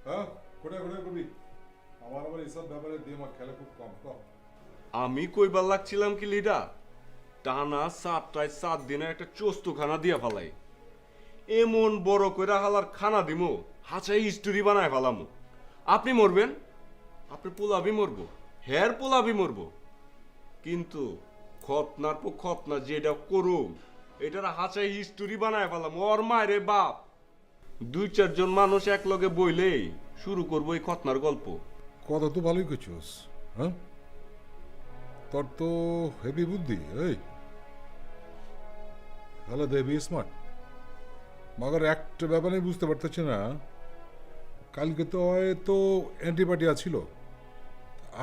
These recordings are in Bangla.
হ্যাঁ কোথায় কোথায় করবি? আমার আবার এসব ব্যাপারে দিমাগ খেলে খুব কম। আমি কইবার লাগছিলাম কি লিডার, টানা 7 দিনের একটা চোস্তুখানা দিয়া ফালাই, এমন বড় কইরা হালার খানা দিমু, হাঁচাই স্টোরি বানায় ফেলামু। আপনি মরবেন, আপনি পোলাবি মরবো, হের পোলাবি মরবো, কিন্তু খতনার পর খতনা যেটা করুম এটার হাঁচাই হিস্টোরি বানায় ফেলাম। ওর মায়ের বাপ 2-4 জন মানুষ এক লগে বইলেই শুরু করবো এই খতনার গল্প। কথা তো ভালোই করছিস, হ্যাঁ? তোর তো হেভি বুদ্ধি, এই তাহলে দেবি স্মার্ট। মগর একটা ব্যাপার আমি বুঝতে পারতেছি না, কালকে তো হয়তো অ্যান্টিপার্টি আছিল,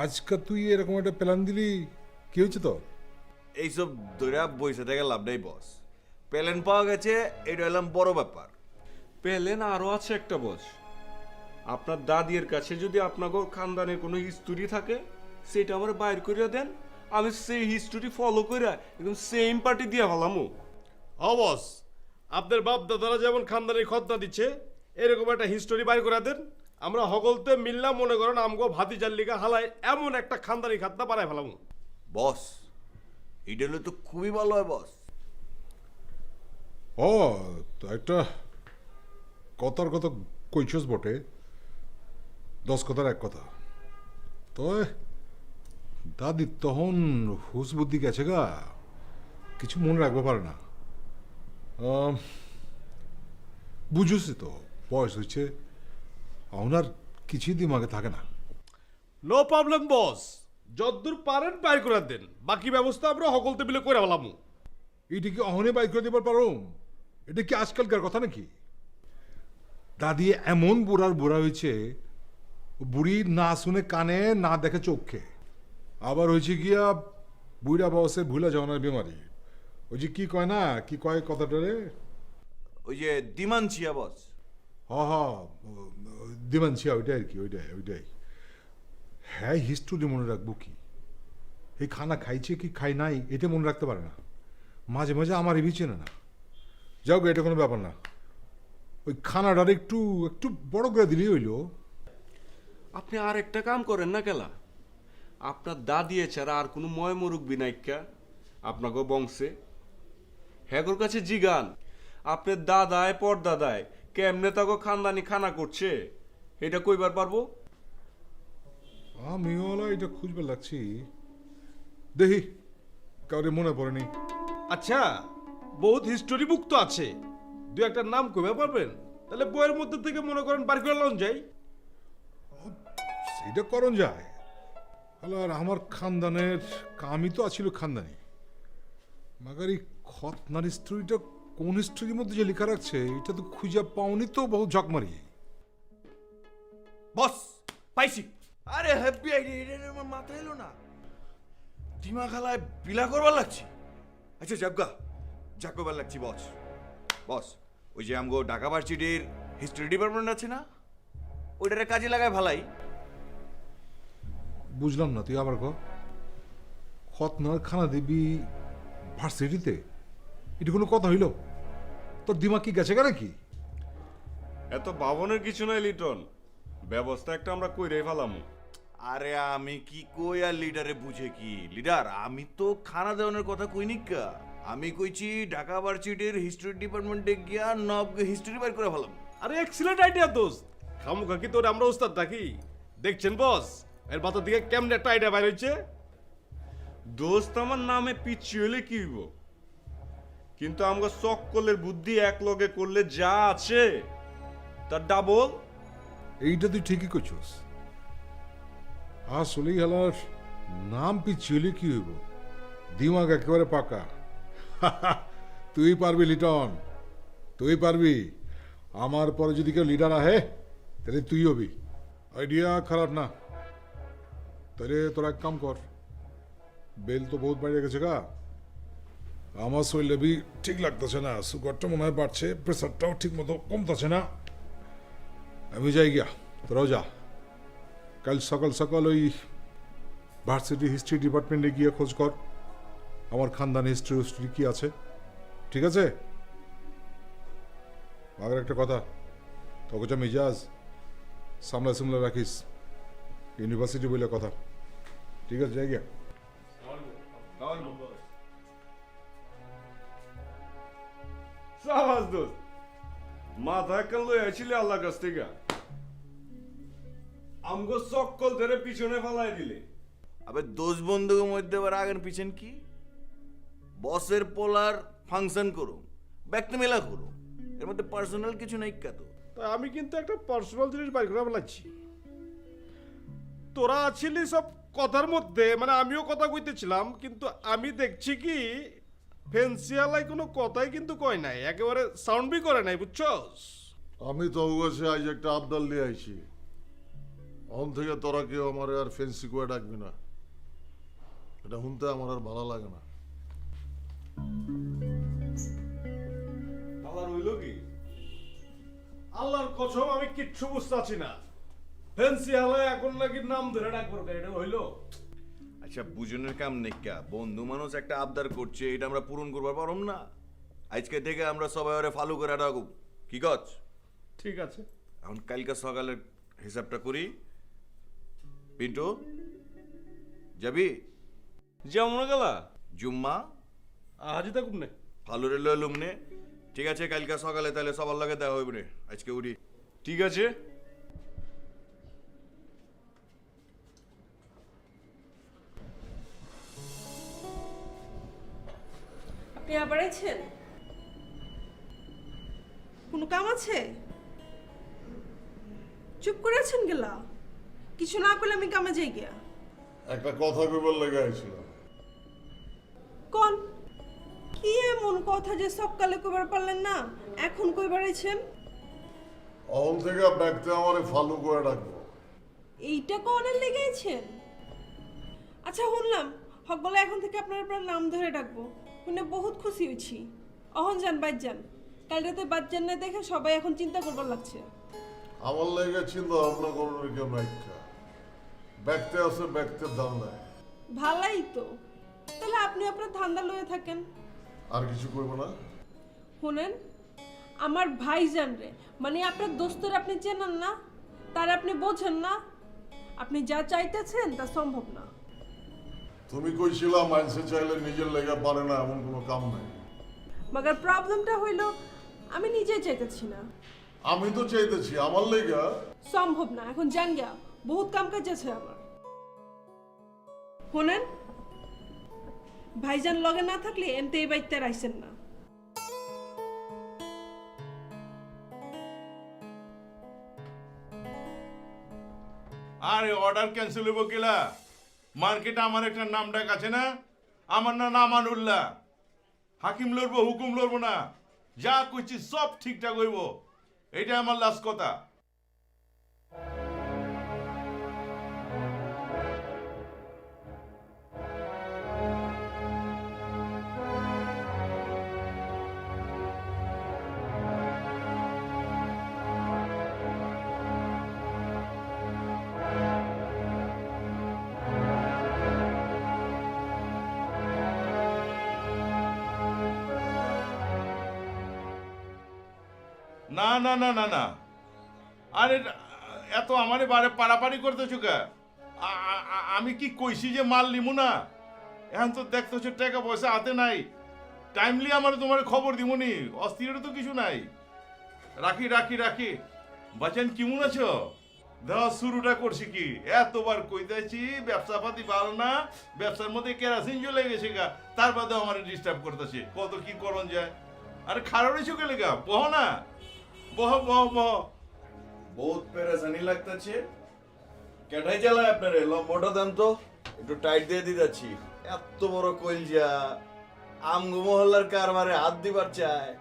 আজকে তুই এরকম একটা প্ল্যান দিলি, কি হয়েছে তোর? এইসব ধরে বইসে থেকে লাভ নেই বস। প্যালেন পাওয়া গেছে, এটা এলাম বড় ব্যাপার। পেলেন আরো আছে একটা বস, আপনার দাদির কাছে যদি আপনাকে খানদানের কোনো হিস্টোরি থাকে সেটা আমার বাইর করে দেন, আমি সেই হিস্টোরি ফলো করে একদম সেম পার্টি দিয়ে ফেলামু। বস, আপনার বাপ দাদারা যেমন খানদানি খতনা দিচ্ছে এরকম একটা হিস্টোরি বাইর করে দেন, আমরা হগলতে মিললাম মনে করেন আমগো ভাতি জাল্লিকা হালায় এমন একটা খানদানি খাতনা বানায় ফেলাম। বস এটা হলে তো খুবই ভালো হয় বস। ও তো একটা কথার কথা কইছস বটে, 10 কথার এক কথা। তো দাদি তখন হুশ বুদ্ধি গেছে গা, কিছু মনে রাখতে পারে না। বুঝছি তো, বয়স হচ্ছে, আর কিছুই দিমাগে থাকে না। নো প্রবলেম বস, যদ্দূর পারেন বাইর করে দেন, বাকি ব্যবস্থা আমরা হগলতে মিলে করে ফেলাম। এটা কি অহনে বাইক করে দিবার পারো? এটা কি আজকালকার কথা নাকি? দাদি এমন বুড়ার বুড়া হয়েছে, বুড়ি না শুনে কানে, না দেখে চোখে। আবার হয়েছে গিয়া বুড়া বয়সে ভুলা যাওয়ার বিমারি। ওই যে কি কয় না, কি কয় কথাটা রে? ওই যে দিমানছিয়া বস। হ হ, দিমানছিয়া, ওইটাই আর কি, ওইটাই। হ্যাঁ, হিস্টোরি মনে রাখবো কি? এই খানা খাইছে কি খাই নাই এটা মনে রাখতে পারে না, মাঝে মাঝে আমার এভি চেনে না। যাও গে, এটা কোনো ব্যাপার না। ওই খানাটার একটু একটু বড় করে দিলেই হইলো। আপনি আর একটা কাম করেন না কেলা, আপনার দাদি ছাড়া আর কোনো ময় মুরব্বী নাইকা আপনাকে বংশে, হ্যাগোর কাছে জিগান আপনার দাদায় পরদাদায় কেমনে তাকে খানদানি খানা করছে, এটা কইবার পারবো। আমিও এটা খুঁজবার লাগছি, দেখি কাউরে মনে পড়েনি। আচ্ছা, বহুত হিস্টোরি বুক তো আছে, দু একটা নাম কইবে পারবেন? তাহলে বইয়ের মধ্যে থেকে মনে করেন বাইর করে লন যাই। সেটা করণ যায়। হলো আর আমার খানদানের কামই তো আছিল খানদানি, মাগার এই খতনার স্টোরিটা কোন স্টোরির মধ্যে যে লেখা রাখছে এটা তো খুঁজে পাওনি তো, বহু ঝকমারি। বস পাইছি। আরে হ্যাপি আইডিয়া, এটা আমার মাথায় এলো না। দিমা খালায় বিলা করবার লাগছি। আচ্ছা যা করবার লাগছি বস। বস ওই যে আমগো ঢাকা ভার্সিটির হিস্ট্রি ডিপার্টমেন্ট আছে না, ওইটারে কাজে লাগায় ভালাই। বুঝলাম না, তুই আবার খতনার খানা দিবি ভার্সিটিতে? এটা কোনো কথা হইল? তোর দিমাগ কি গেছে নাকি? এত ভাবনের কিছু নাই লিটন, ব্যবস্থা একটা আমরা কইরাই ফেলামু। আরে আমি কি কই আর লিডারে বুঝে কি? লিডার আমি তো খানা দেওয়ানোর কথা কইনি কা, আমি কইছি ঢাকা ভার্সিটির হিস্ট্রি ডিপার্টমেন্টে গিয়া নব হিস্ট্রি বাইর করে ফেলাম। আরে এক্সিলেন্ট আইডিয়া দোস্ত, খামুখা কি তোর আমরা উস্তাদ থাকি? দেখছেন বস এর বাতার দিকে কেমন একটা আইডিয়া বাইর হচ্ছে। দোস্ত আমার নামে পিচ্ছি হইলে কি হইব, কিন্তু আমরা সকলের বুদ্ধি এক লগে করলে যা আছে তার ডাবল। এইটা তুই ঠিকই করছিস, আসলেই হেলার নাম পিছিয়ে কি হইব, দিমাগ একেবারে পাকা। তুই পারবি লিটন, তুই পারবি। আমার পরে যদি কেউ লিডার আহে তাহলে তুই হবি। আইডিয়া খারাপ না। তাহলে তোরা এক কাম কর, বেল তো বহুত বাইরে গেছে গা, আমার শরীরে বি ঠিক লাগতেছে না, সুগারটা মনে হয় বাড়ছে, প্রেশারটাও ঠিক মতো কমতেছে না। আমি যাই গিয়া, তোরাও যা। কাল সকাল সকাল ওই ভার্সিটি হিস্ট্রি ডিপার্টমেন্টে গিয়ে খোঁজ কর আমার খানদান হিস্ট্রি কি আছে, ঠিক আছে? আগের একটা কথা, তোকে যা মিজাজ সামলা সামলা রাখিস ইউনিভার্সিটি বলে কথা ঠিক আছে যাই গিয়া সাবাস দোস্ত মাথা কাল লই আইছিলে আল্লাহর কাছ থেকে আমগো চক্কল ধরে পিছনে ফালাই দিলে আবে দোষ বন্ধুর মধ্যে আবার আগের পিছন কি বসের পোলার ফাংশন করো ব্যক্তি মেলা করো এর মধ্যে পার্সোনাল কিছু নাই কা তো তা আমি কিন্তু একটা পার্সোনাল জিনিস বাইর করে ফেলাচ্ছি তোরা আছিলি সব কথার মধ্যে মানে আমিও কথা কইতেছিলাম কিন্তু আমি দেখছি কি ফেন্সিয়ালাই কোনো কথাই কিন্তু কয় নাই একেবারে সাউন্ড বি করে নাই বুঝছস আমি তো কাছে আজ একটা আবদাল নিয়ে আইছি অন থেকে তোরা কেউ আমার আর ফেন্সি করে ডাকবি না এটা শুনতে আমার আর ভালো লাগে না আল্লাহর হইল কি আল্লাহর কসম আমি কিচ্ছু বুঝতেছি না ফেন্সিয়ালাই এখন নাকি নাম ধরে ডাকবো এটা হইলো আচ্ছা বুঝনের কাম নেই কা বন্ধু মানুষ একটা আবদার করছে এটা আমরা পূরণ করবার পারম না আজকে থেকে আমরা সবাই ওরে ফলো করে রাখব কি গছ ঠিক আছে এখন কালকে সকালের হিসাবটা করি পিন্টু যাবি যেমন গেলা জুম্মা আজই থাকুন না ফালুরে লইলুম নে ঠিক আছে কালকে সকালে তাহলে সবার লাগে দেওয়া হইব রে আজকে উঠি ঠিক আছে আপনি আবার আছেন কোনো কাম আছে চুপ করে আছেন গেলা কিছু না করলে আমি কামে যাই গিয়া একটা কথা কইবার লেগে আইছিলাম কোন কি এমন কথা যে সকালে কইবার পারলেন না এখন কইবার আছেন অন থেকে ব্যক্তি আমারে ফালু করে ডাকবো এইটা কোনের লেগে আছেন আচ্ছা শুনলাম হক বলে এখন থেকে আপনার আপনার নাম ধরে ডাকবো শুনে বহুত খুশি হয়েছি অহন যান বাইর যান কাল রাতে বাদ যান না দেখে সবাই এখন চিন্তা করবার লাগছে আমার লেগে চিন্তা ভাবনা করার কেউ নাই ব্যক্তি আছে ব্যক্তির দাম নাই ভালাই তো তাহলে আপনি আপনার ধান্দা লয়ে থাকেন আর কিছু করবো না শুনেন আমার ভাইজান রে মানে আপনার দোস্তর আপনি চেনেন না তার আপনি বোঝেন না আপনি যা চাইতেছেন তা সম্ভব না তুমি কইছিলা মাইন্সে চাইলে নিজের লেগে পারে না এমন কোনো কাম নাই মগর প্রবলেমটা হইল আমি নিজেই চাইতেছি না আমি তো চাইতেছি আমার লেগা সম্ভব না এখন জান গিয়া বহুত কাম কাজ আছে আমার শুনেন ভাইজান লগে না থাকলে এমতে এই বাইতে রাইছেন না আরে অর্ডার ক্যান্সেল হইব কিলা মার্কেটে আমার একটা নাম ডাক আছে না আমার নাম আমানুল্লাহ হাকিম লড়বো হুকুম লড়বো না যা কইছি সব ঠিকঠাক হইব এটা আমার লাস্ট কথা না না না না না আরে এত আমারে বারে পাড়াপাড়ি করতেছো কে আমি কি কইছি যে মাল লিমু না এখন তো দেখতেছো টাকা পয়সা হাতে নাই টাইমলি আমার তোমার খবর দিমুনি অস্থির তো কিছু নাই রাখি রাখি রাখি বাচেন কেমন আছো দেওয়া শুরুটা করছি কি এতবার কইতেছি ব্যবসা পাতি ভালো না ব্যবসার মধ্যে কেরাসিন চলে গেছে গা তার বাদে আমার ডিস্টার্ব করতেছে কত কি করন যায় আরে খারাপ হয়েছো কে লেগা বহ না বহ বহ বহ বহুত পেরেশানি লাগতেছে কেটাই চালায় আপনারে লম্বটা দেন তো একটু টাইট দিয়ে দিতেছি এত বড় কইলজা আমগো মহল্লার কারবারে হাত দিবার চায়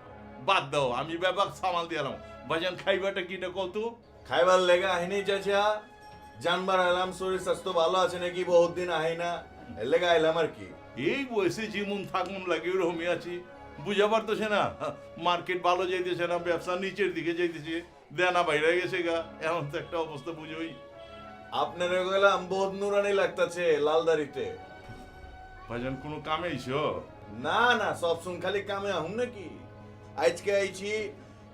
বাদ দাও আমি ব্যাপার সামাল দিলাম বাজান খাইবাটা কিটা কত খাইবার লেগে আহিনি চাচা জানবার আইলাম শরীর স্বাস্থ্য ভালো আছে নাকি বহুত দিন আহি না এর লেগে আইলাম আর কি এই বয়সে যেমন থাকুন লাগে ওরকমই আছি বুঝা পারতেছে না মার্কেট ভালো যাইতেছে না ব্যবসা নিচের দিকে যাইতেছে দেনা বাইরে গেছে গা এমন তো একটা অবস্থা বুঝোই আপনার গেলাম বহুত নুরানি লাগতেছে লাল দাড়িতে বাজান কোনো কামে আইছো না না সব শুন খালি কামে আহুন নাকি আজকে আইছি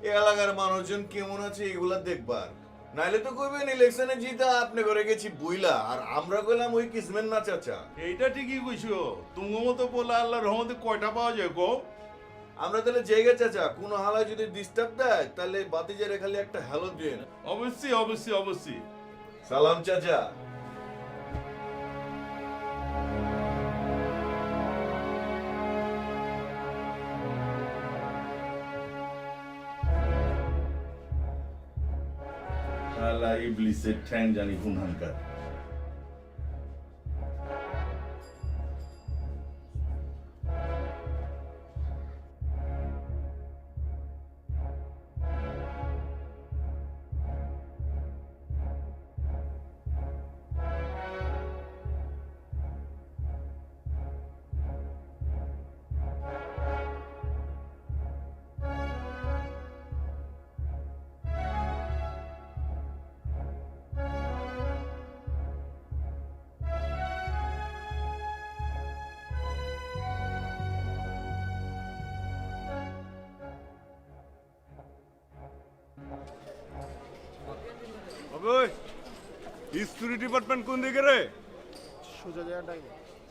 এ এলাকার মানুষজন কেমন আছে এগুলা দেখবার নাইলে তো কইবেন ইলেকশনে জিতা আপনি করে গেছি বইলা আর আমরা কইলাম ওই কিসমেন না চাচা। এইটা ঠিকই কইছো, তুমি মতো বলে আল্লাহর রহমতে কয়টা পাওয়া যায় গো? আমরা তাহলে জায়গা চাচা কোন হালায় যদি ডিস্টার্ব দেয় তাহলে বাতিজারে খালি একটা হ্যালো দিয়ে না। অবশ্যই অবশ্যই অবশ্যই। সালাম চাচা। আল্লাহ ইবলিসের ঠ্যাং জানি কোনখানকার। ওই হিস্ট্রি ডিপার্টমেন্ট কোন দিকে রে?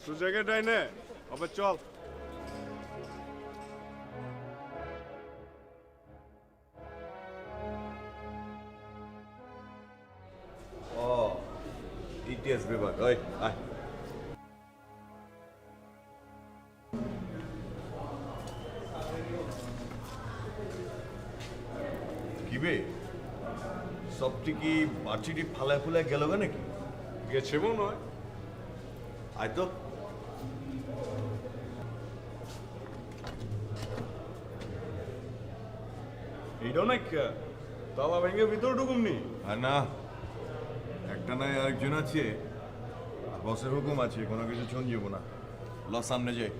সোজা ডাইনে। আবার চল। ও ইতিহাস বিভাগ, ওই আয়। কি বে সবটি কি বাটিটি ফালায় ফুলায় গেল গা নাকি? গেছে মনে হয়। আয় তো। এইটাও না তালা ভেঙে ভিতরে ঢুকুমনি। আর না একটা নাই আরেকজন আছে, বসের হুকুম আছে, কোনো কিছু ছুন যাব না। ল সামনে যাই।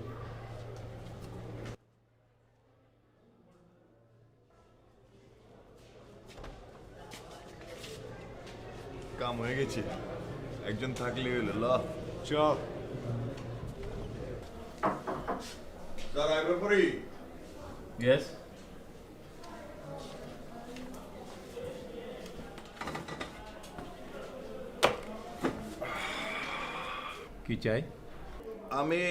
কাম হয়ে গেছে, একজন থাকলে হইলো। ল চল। স্যার আইবার পরি। Yes? কি চাই? আমি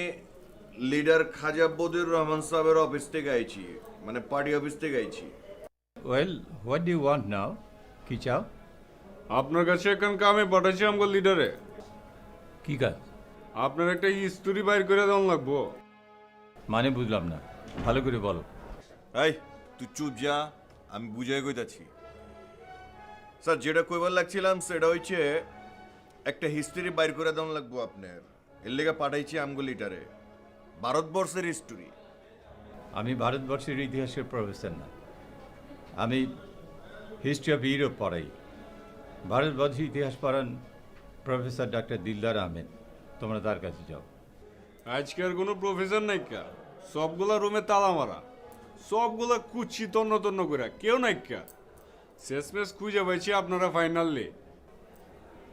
লিডার খাজা বদিউর রহমান সাহেবের অফিস থেকে আইছি, মানে পার্টি অফিস থেকে আইছি। Well, what do you want now? কি চাও? আপনার কাছে এখন কামে পাঠাচ্ছি আমগো লিডারে। কি কাজ? আপনার একটা হিস্ট্রি বাইর করে দেওয়ান লাগবো। মানে বুঝলাম না, ভালো করে বলো। এই তুই চুপ যা, আমি বুঝাই কইতাছি। স্যার যেটা কইবার লাগছিলাম সেটা হচ্ছে একটা হিস্ট্রি বাইর করে দেওয়ান লাগবো আপনার। এর লেগে পাঠাইছি আমগো লিডারে, ভারতবর্ষের হিস্ট্রি। আমি ভারতবর্ষের ইতিহাসের প্রফেসর না, আমি হিস্ট্রি অফ ইউরোপ পড়াই। ভারতবর্ষের ইতিহাস পড়ান প্রফেসর ডক্টর দিলদার আহমেদ, তোমরা তার কাছে যাও। আজকের কোনো প্রফেসর নাই কা, সবগুলা রুমে তালা মারা, সবগুলা কুচি তন্ন তন্ন করে, কেউ নাই কা। শেষমেশ খুঁজে পাইছি আপনারা ফাইনালি।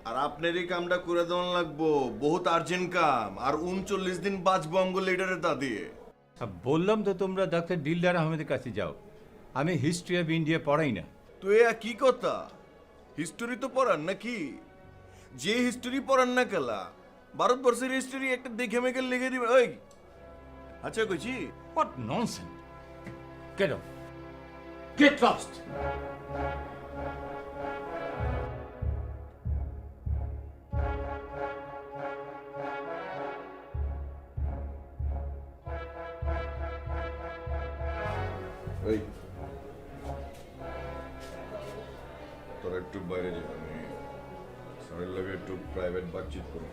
আর আপনার এই কামটা করে দেওয়ান লাগবো, বহুত আর্জেন্ট কাম। আর 39 দিন বাঁচবো আমগো লিডারের তা দিয়ে। বললাম তো তোমরা ডক্টর দিলদার আহমেদের কাছে যাও, আমি হিস্ট্রি অফ ইন্ডিয়া পড়াই না। তো এ কি কথা? হিস্টোরি তো পড়ান নাকি? যে হিস্টোরি পড়ান না কেলা, ভারতবর্ষের হিস্টোরি একটা দেখে মেখে লিখে দিবে। ওই আচ্ছা কইছি। What nonsense! Get out! Get lost! ওই তোরা একটু বাইরে যা, আমি স্যারের লগে একটু প্রাইভেট বাতচিত করব।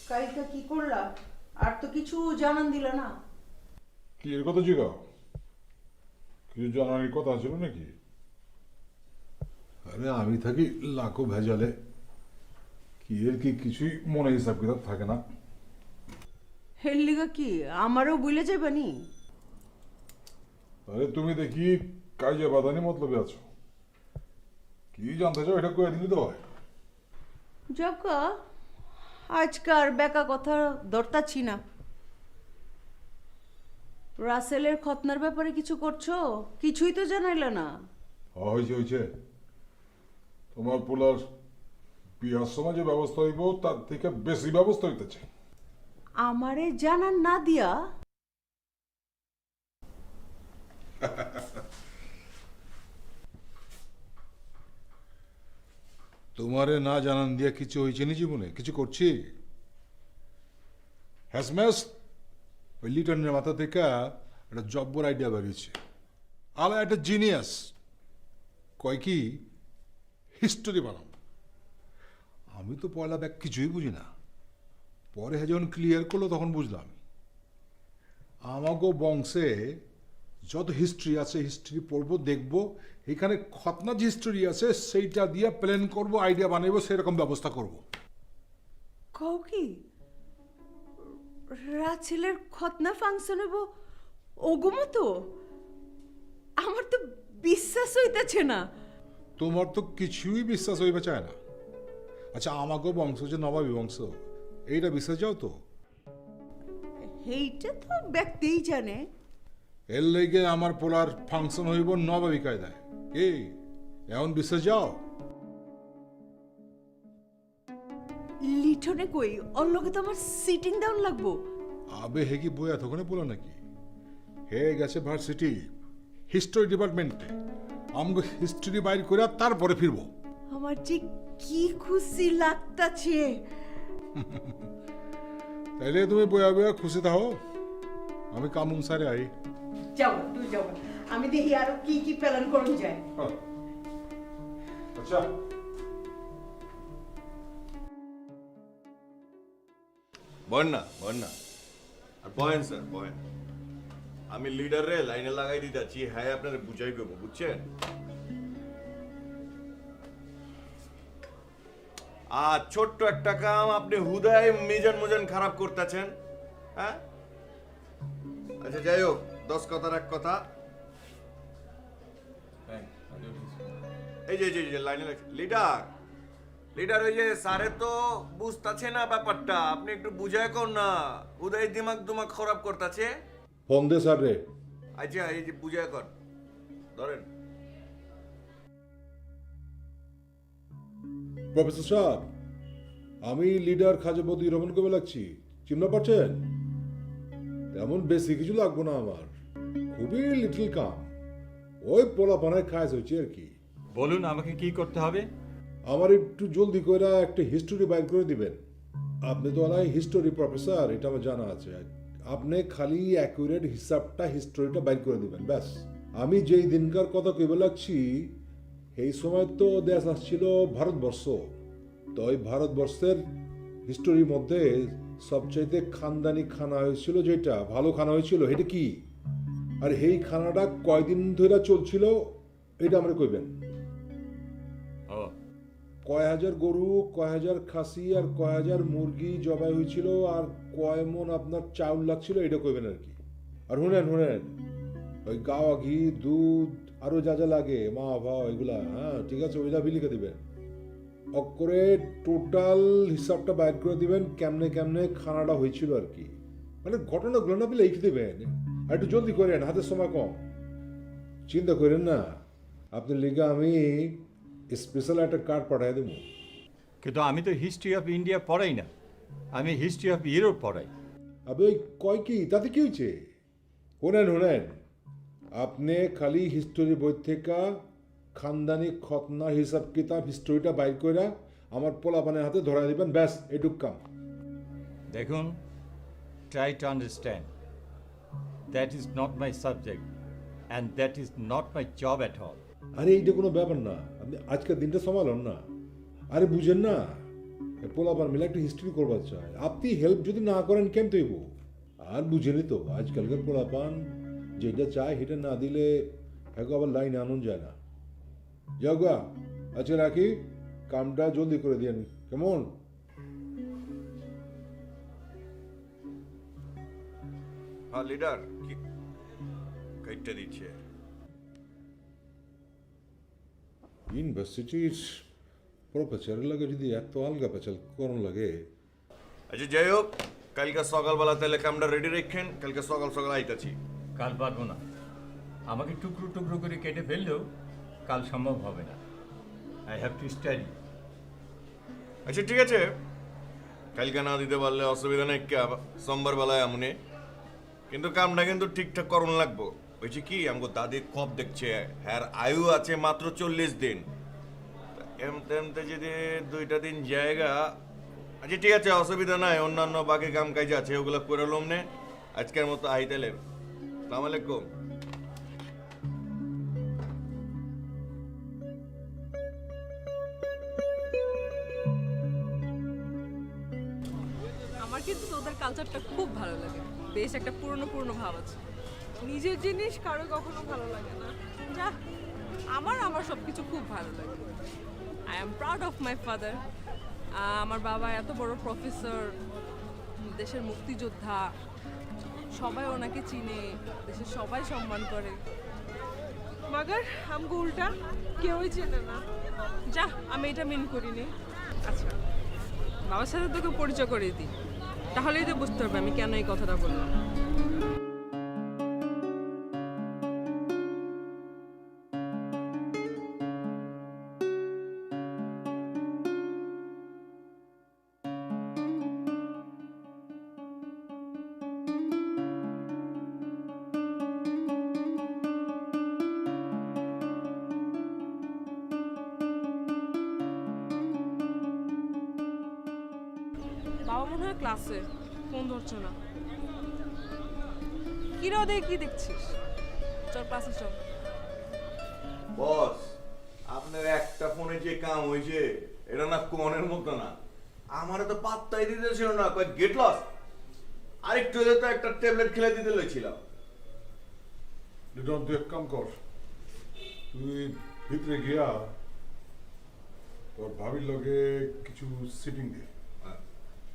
কালকে কি করলা? আর তো কিছু জানান দিল না। কি এর কথা জিগাও? কিছু জানার কথা ছিল নাকি? আরে আমি থাকি লাখো ভেজালে, কি এর কি কিছুই মনে হিসাব কিতাব থাকে না। হের লিগা কি আমারও বলে যাবে নি? আরে তুমি দেখি কাজে বাদানি মতলবে আছো, কি জানতে চাও এটা কয়ে দিলি তো হয়। জগা আজকার বেকা কথা ধরতাছি না। রাসেলের খতনার ব্যাপারে কিছু করছো? কিছুই তো জানাইলে না। হয়েছে হয়েছে, তোমার পোলার বিয়ার সময় যে ব্যবস্থা হইব তার থেকে বেশি ব্যবস্থা হইতেছে। আমারে জানান না দিয়া? তোমারে না জানান দিয়া কিছু হয়েছে নি জীবনে? কিছু করছি? হ্যাসম্যাস ওই লিটনের মাথা থেকে একটা জব্বর আইডিয়া বেরিয়েছে। আলা একটা জিনিয়াস, কয় কি হিস্টোরি বানাম। আমি তো পয়লা ব্যাগ কিছুই বুঝি না, পরে যখন ক্লিয়ার করলো তখন বুঝলাম আমাগো বংশে যত হিস্ট্রি আছে হিস্ট্রি পড়বো, দেখবো এখানে খতনা যে হিস্ট্রি আছে সেইটা দিয়ে প্ল্যান করব, আইডিয়া বানাইবো, সেরকম ব্যবস্থা করব। কও কি রাসেলের খতনা ফাংশন হইব ওগো মতো? আমার তো বিশ্বাস হইতেছে না। তোমার তো কিছুই বিশ্বাস হইবে চায় না। আচ্ছা, আমাগো বংশ যে নবাবী বংশ, এইটা বিশ্বাস যাও তো? এইটা তো ব্যক্তিই জানে। এর লেগে আমার পোলার ফাংশন হইব নবাবী কায়দায়। কি এমন বিশ্বাস যাও? লিটনে কই? ওর লগে তো আমার সিটিং ডাউন লাগবো। আবে হে কি বই এতক্ষণে বলো নাকি? হে গেছে ভার্সিটি হিস্টোরি ডিপার্টমেন্টে, আমাকে হিস্ট্রি বাইর করে তারপরে ফিরবো। আমার যে কি খুশি লাগতাছে। তাইলে তুমি বইয়া বইয়া খুশি থাও, আমি কামুন সারে আই। যাও তুই যাও, আমি দেখি আরো কি কি প্ল্যান করুন যায়। আচ্ছা, বলেন না আর বয়েন স্যার বয়েন। আমি লিডারে লাইনে লাগাই দিতেছি, হ্যাঁ আপনারা বুঝাই দেব, বুঝছেন? আর ছোট্ট একটা কাম আপনি হুদায় মিজান খারাপ করতেছেন, হ্যাঁ? আচ্ছা যাই হোক, 10 কথার এক কথা। এই যে লাইনে লিডার ওই যে স্যারে তো বুঝতাছে না ব্যাপারটা, আপনি একটু বুঝায় কর না, হুদায় দিমাগ খারাপ করতেছে। ফোন দে স্যার রে। আচ্ছা এই যে বুঝায় কর, ধরেন। প্রফেসর সাহেব, আমি লিডার খাজাবতী রমন কবে লাগছি, চিনতে পারছেন? তেমন বেশি কিছু লাগবো না আমার, খুবই লিটল কাম, ওই পোলা পানায় খায় হয়েছে আর কি। বলুন আমাকে কি করতে হবে? আমার একটু জলদি করে একটা হিস্টোরি বাইর করে দিবেন। আপনি তো আলাই হিস্টোরি প্রফেসর, এটা আমার জানা আছে। আপনি খালি অ্যাকুরেট হিস্টোরিটা বাইর করে দিবেন, ব্যাস। আমি যেই দিনকার কথা কইবে লাগছি এই সময় তো দেশ আসছিল ভারতবর্ষ, তো ওই ভারতবর্ষের হিস্টোরির মধ্যে সবচাইতে খানদানি খানা হয়েছিল, যেটা ভালো খানা হয়েছিল এটা কি, আর এই খানাটা কয়দিন ধরে চলছিল এটা আমরা কইবেন। ও কয় হাজার গরু, কয় হাজার খাসি আর কয় হাজার মুরগি জবাই হয়েছিল, আর কয় মন আপনার চাউল লাগছিল এটা কইবেন আর কি। আর শুনেন ওই গাওয়া ঘি, দুধ, আরো যা যা লাগে, মা ভাও এগুলা, হ্যাঁ ঠিক আছে, ওইটা লিখে দিবেন। অক্ষরে টোটাল হিসাবটা বাইর করে দিবেন, কেমনে কেমনে খানাটা হয়েছিল আর কি, মানে ঘটনাগুলো না লিখে দিবেন। আর একটু জলদি করেন, হাতের সময় কম। চিন্তা করেন না, আপনি লিখে আমি স্পেশাল একটা কার্ড পাঠিয়ে দেবো। কিন্তু আমি তো হিস্ট্রি অফ ইন্ডিয়া পড়াই না, আমি হিস্ট্রি অফ ইউরোপ পড়াই। আবে ওই কয় কি, তাতে কি হয়েছে? শোনেন, আপনি খালি হিস্টোরি বই থেকে খানদানি খতনা হিসাব কিতাব হিস্টোরিটা বাইর করে আমার পোলাপানের হাতে ধরা দিবেন, ব্যাস এটুক কাম। দেখুন, try to understand that is not my subject and that is not my job at all. আরে এইটা কোনো ব্যাপার না, আপনি আজকের দিনটা সামালন না। আরে বুঝেন না, পোলাপান মিলে একটা হিস্ট্রি করবার চায়, আপনি হেল্প যদি না করেন কেন তৈব? আর বুঝেনি তো আজকালকার পোলাপান যেটা চায় সেটা না দিলে এখন আবার লাইন আনুন যায় না। যাও গা, আচ্ছা রাখি, কামটা জলদি করে দিয়েন, কেমন? হ্যাঁ লিডার, কি কাইটটা দিচ্ছে? ইউনিভার্সিটির প্রফেসরের লাগে যদি এত আলগা পেঁচাল করন লাগে। আচ্ছা যাই হোক, কালকে সকালবেলা তাহলে কামটা রেডি রাখেন, কালকে সকাল আইতাছি। কাল পারবো না। আমাকে টুকরো টুকরো করে কেটে ফেললেও কাল সম্ভব হবে না। I have to study. আচ্ছা ঠিক আছে, কালকে না দিতে পারলে অসুবিধা নেই, সোমবার বেলায় আমনে, কিন্তু কামটা কিন্তু ঠিকঠাক করুন লাগবো। বলছি কি, আমাকে দাদি কব দেখছে, হ্যার আয়ু আছে মাত্র 40 দিন। এমতে এমতে যদি 2টা দিন জায়গা, আচ্ছা ঠিক আছে, অসুবিধা নাই, অন্যান্য বাকি কাম কাজ আছে ওগুলো করে লম নে। আজকের মতো আইতেলে, আসসালামু আলাইকুম। আমার কিন্তু তোদের কালচারটা খুব ভালো লাগে, বেশ একটা পুরনো পুরনো ভাব আছে। নিজের জিনিস কারো কখনো ভালো লাগে না। যা, আমার সব কিছু খুব ভালো লাগে। I am proud of my father. আমার বাবা এত বড় প্রফেসর, দেশের মুক্তিযোদ্ধা, সবাই ওনাকে চিনে, দেশের সবাই সম্মান করে। মাগার আমগো উল্টা কেউই চেনে না। যা, আমি এটা মিন করিনি। আচ্ছা, বাবার সাথে তোকে পরিচয় করিয়ে দিই, তাহলেই তো বুঝতে পারবে আমি কেন এই কথাটা বললাম। বাবা মনে হয় ক্লাসে, ফোন ধরছো না। কি রোদে কি দেখছিস? চল ক্লাসে চল। বস, আপনার একটা ফোনে যে কাম হয়েছে এটা না কোনের মতো না। আমার তো পাত্তাই দিতে ছিল না, কই গেট লস। আরেকটু হলে তো একটা ট্যাবলেট খেলে দিতে লইছিলাম। লিটন, তুই এক কাম কর, তুই ভিতরে গিয়া তোর ভাবির লগে কিছু সিটিং দে।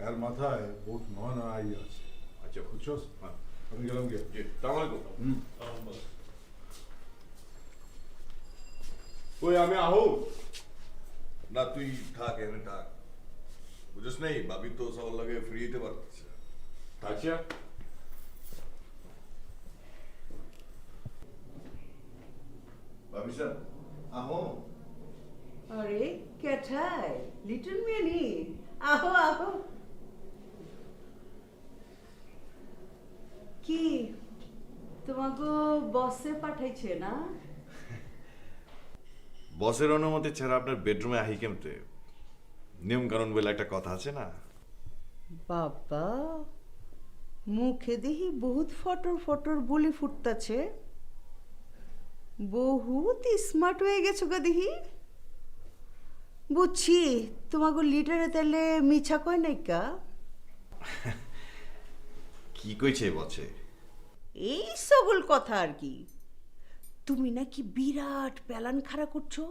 এর মাথায় বহুত নয় নয় আই আছে। আচ্ছা বুঝছস? হ্যাঁ। আমি গেলাম গিয়ে। জি, আসসালামু আলাইকুম। ওই আমি আহো না, তুই থাক এনে থাক, বুঝছ নাই ভাবি তো সবার লাগে ফ্রি হতে পারতেছে। আচ্ছা, ভাবি স্যার আহো। আরে কেঠাই, লিটন মিয়ানি, আহো আহো। কি তোমাকে বসে পাঠাইছে না? বসের অনুমতি ছাড়া আপনার বেডরুমে আহি কেমতে? নিয়ম কানুন বলে একটা কথা আছে না? বাবা, মুখে দেখি বহুত ফটর ফটর বুলি ফুটতাছে, বহুত স্মার্ট হয়ে গেছো গা দেখি। বুঝছি, তোমাকে লিটারে তাহলে মিছা কয় নাইকা? কি কইছে বসে? এই সকল কথা আর কি। তুমি নাকি বিরাট প্যালান খাড়া করছো,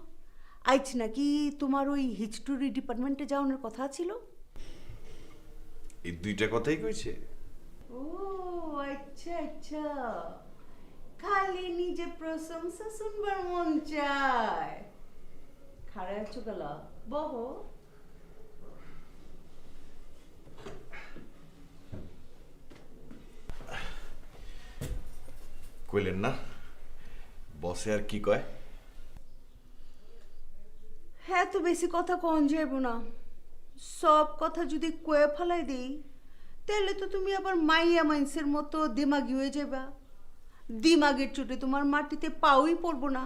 আজ নাকি তোমার ওই হিস্টোরি ডিপার্টমেন্টে যাওয়ার কথা ছিল। এই 2টা কথাই কইছে? ও আচ্ছা আচ্ছা, খালি নিজে প্রশংসা শুনবার মন চায়। খাড়া আছো গেলা, বহ। কইলেন না বসে আর কি কয়? হ্যাঁ, তো বেশি কথা কন যাইব না। সব কথা যদি কয়ে ফেলাই দিই তাহলে তো তুমি আবার মাইয়া মাইন্সের মতো দিমাগি হয়ে যাবা। দিমাগের চোটে তোমার মাটিতে পাওই পড়বো না।